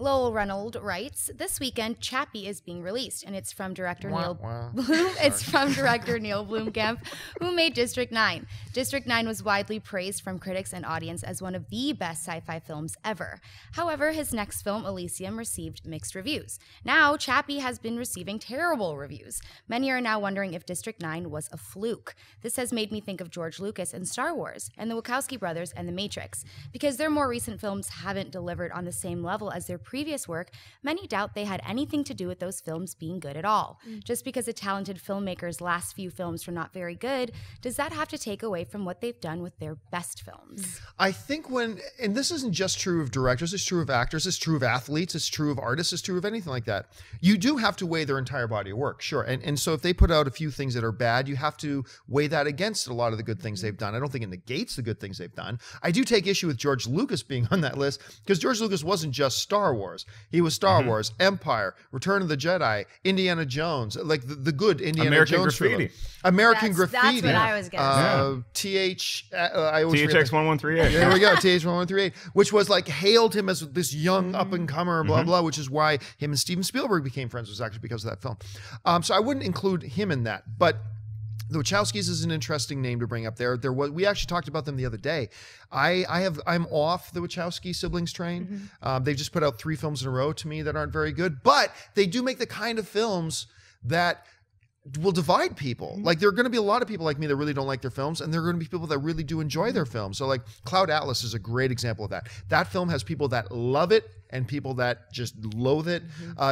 Lowell Renold writes, "This weekend, Chappie is being released, and it's from director Neil Blomkamp, who made District 9. District 9 was widely praised from critics and audience as one of the best sci-fi films ever. However, his next film, Elysium, received mixed reviews. Now, Chappie has been receiving terrible reviews. Many are now wondering if District 9 was a fluke. This has made me think of George Lucas and Star Wars, and the Wachowski brothers and The Matrix. Because their more recent films haven't delivered on the same level as their previous work, many doubt they had anything to do with those films being good at all. Just because a talented filmmaker's last few films were not very good, does that have to take away from what they've done with their best films?" I think and this isn't just true of directors, it's true of actors, it's true of athletes, it's true of artists, it's true of anything like that. You do have to weigh their entire body of work, sure. And so if they put out a few things that are bad, you have to weigh that against a lot of the good things they've done. I don't think it negates the good things they've done. I do take issue with George Lucas being on that list, because George Lucas wasn't just Star Wars. He was Star Wars, Empire, Return of the Jedi, Indiana Jones, like the good Indiana Jones Graffiti. American Graffiti. That's what I was going to say. THX 1138. There we go, THX 1138, which was like hailed him as this young up and comer, blah blah, which is why him and Steven Spielberg became friends, was actually because of that film. So I wouldn't include him in that, but the Wachowskis is an interesting name to bring up there. We actually talked about them the other day. I'm off the Wachowski siblings train. They've just put out 3 films in a row to me that aren't very good, but they do make the kind of films that will divide people. Like, there are going to be a lot of people like me that really don't like their films, and there are going to be people that really do enjoy their films. So like Cloud Atlas is a great example of that. That film has people that love it and people that just loathe it.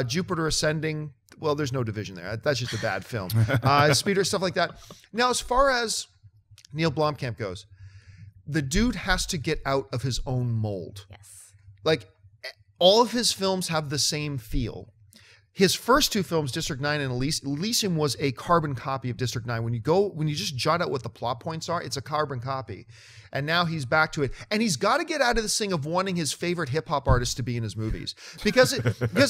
Jupiter Ascending, well, there's no division there. That's just a bad film. Speeder, stuff like that. Now, as far as Neil Blomkamp goes, the dude has to get out of his own mold. Yes. Like, all of his films have the same feel. His first 2 films, District 9 and Elysium, was a carbon copy of District 9. When you just jot out what the plot points are, it's a carbon copy. And now he's back to it. And he's got to get out of this thing of wanting his favorite hip hop artists to be in his movies. Because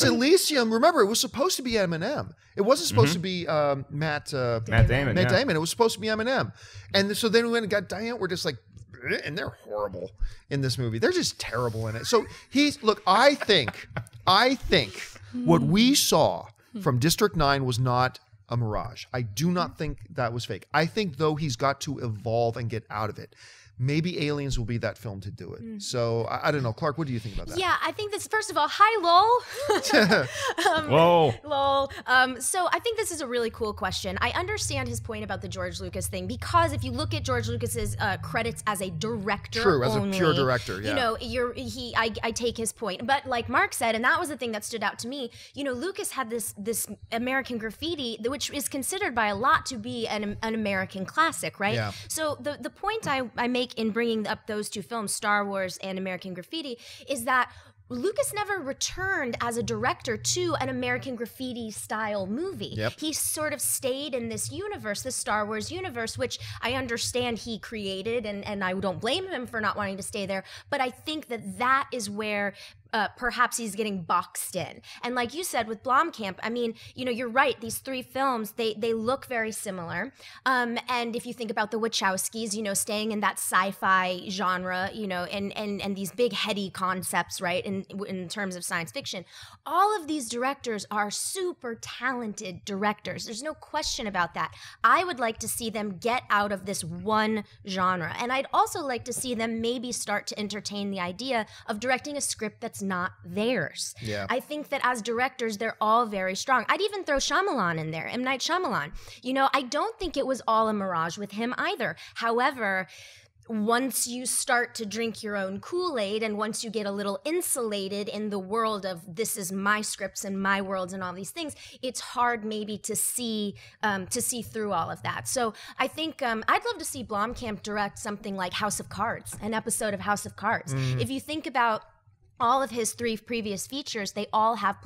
Elysium, remember, it was supposed to be Eminem. It wasn't supposed to be Matt Damon. It was supposed to be Eminem. And so then we went and got Diane. We're just like, and they're horrible in this movie. They're just terrible in it. So I think what we saw from District 9 was not a mirage. I do not think that was fake. I think, though, he's got to evolve and get out of it. Maybe Aliens will be that film to do it. So I don't know. Clark, what do you think about that? Yeah, I think this, first of all, hi, Lowell. Lowell. So I think this is a really cool question. I understand his point about the George Lucas thing, because if you look at George Lucas's credits as a director, true, as only, a pure director, yeah. You know, I take his point. But like Mark said, and that was the thing that stood out to me, you know, Lucas had this American Graffiti, which is considered by a lot to be an American classic, right? Yeah. So the point I make in bringing up those 2 films, Star Wars and American Graffiti, is that Lucas never returned as a director to an American Graffiti style movie. Yep. He sort of stayed in this universe, the Star Wars universe, which I understand he created, and I don't blame him for not wanting to stay there, but I think that is where perhaps he's getting boxed in. And like you said with Blomkamp, I mean, you know, you're right, these 3 films, they look very similar. And if you think about the Wachowskis, you know, staying in that sci-fi genre, you know, and these big heady concepts, right, in terms of science fiction, all of these directors are super talented directors. There's no question about that. I would like to see them get out of this one genre. And I'd also like to see them maybe start to entertain the idea of directing a script that's not theirs. Yeah. I think that as directors, they're all very strong. I'd even throw Shyamalan in there, M. Night Shyamalan. You know, I don't think it was all a mirage with him either. However, once you start to drink your own Kool-Aid, and once you get a little insulated in the world of this is my scripts and my worlds and all these things, it's hard maybe to see through all of that. So I think I'd love to see Blomkamp direct something like House of Cards, an episode of House of Cards. If you think about all of his 3 previous features, they all have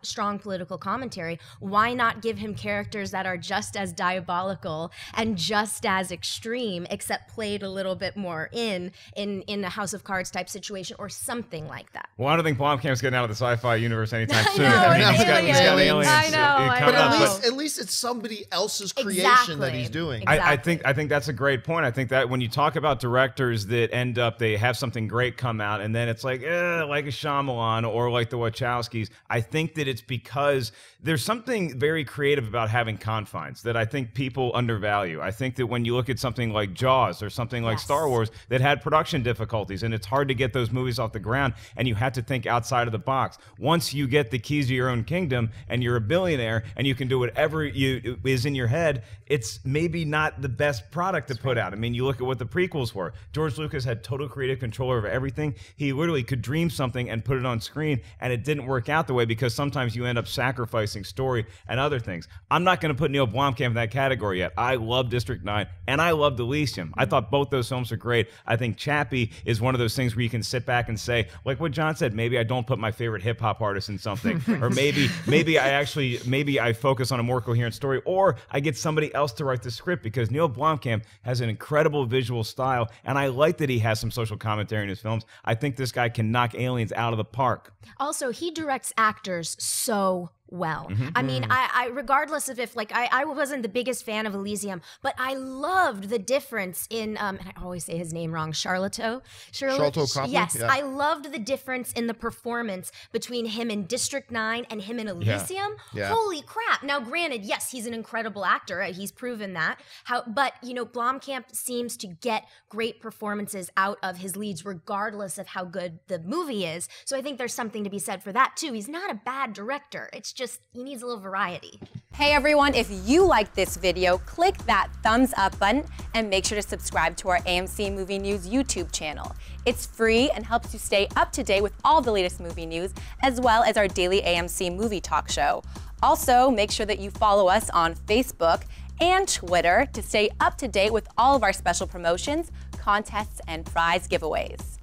strong political commentary. Why not give him characters that are just as diabolical and just as extreme, except played a little bit more in a House of Cards type situation or something like that? Well, I don't think Blomkamp's getting out of the sci-fi universe anytime soon. He's got aliens. I know. But at least it's somebody else's creation that he's doing. Exactly. I think that's a great point. I think that when you talk about directors that end up, they have something great come out, and then it's like a Shyamalan or like the Wachowskis, I think that it's because there's something very creative about having confines that I think people undervalue. I think that when you look at something like Jaws or something like Star Wars that had production difficulties, and it's hard to get those movies off the ground, and you have to think outside of the box. Once you get the keys to your own kingdom and you're a billionaire and you can do whatever is in your head, it's maybe not the best product to put out. I mean, you look at what the prequels were. George Lucas had total creative control over everything. He literally could dream something and put it on screen, and it didn't work out the way because sometimes you end up sacrificing story and other things. I'm not going to put Neil Blomkamp in that category yet. I love District 9 and I loved Elysium. I thought both those films are great. I think Chappie is one of those things where you can sit back and say, like what John said, maybe I don't put my favorite hip hop artist in something, or maybe I focus on a more coherent story, or I get somebody else to write the script, because Neil Blomkamp has an incredible visual style, and I like that he has some social commentary in his films. I think this guy can knock Aliens out of the park. Also, he directs actors so well. I mean, I regardless of if, like, I wasn't the biggest fan of Elysium, but I loved the difference in, and I always say his name wrong, Sharlto Copley? Yes, yeah. I loved the difference in the performance between him in District 9 and him in Elysium. Yeah. Holy crap. Now, granted, yes, he's an incredible actor. He's proven that. But, you know, Blomkamp seems to get great performances out of his leads regardless of how good the movie is. So I think there's something to be said for that, too. He's not a bad director. It's just, he needs a little variety. Hey everyone, if you liked this video, click that thumbs up button and make sure to subscribe to our AMC Movie News YouTube channel. It's free and helps you stay up to date with all the latest movie news, as well as our daily AMC movie talk show. Also, make sure that you follow us on Facebook and Twitter to stay up to date with all of our special promotions, contests, and prize giveaways.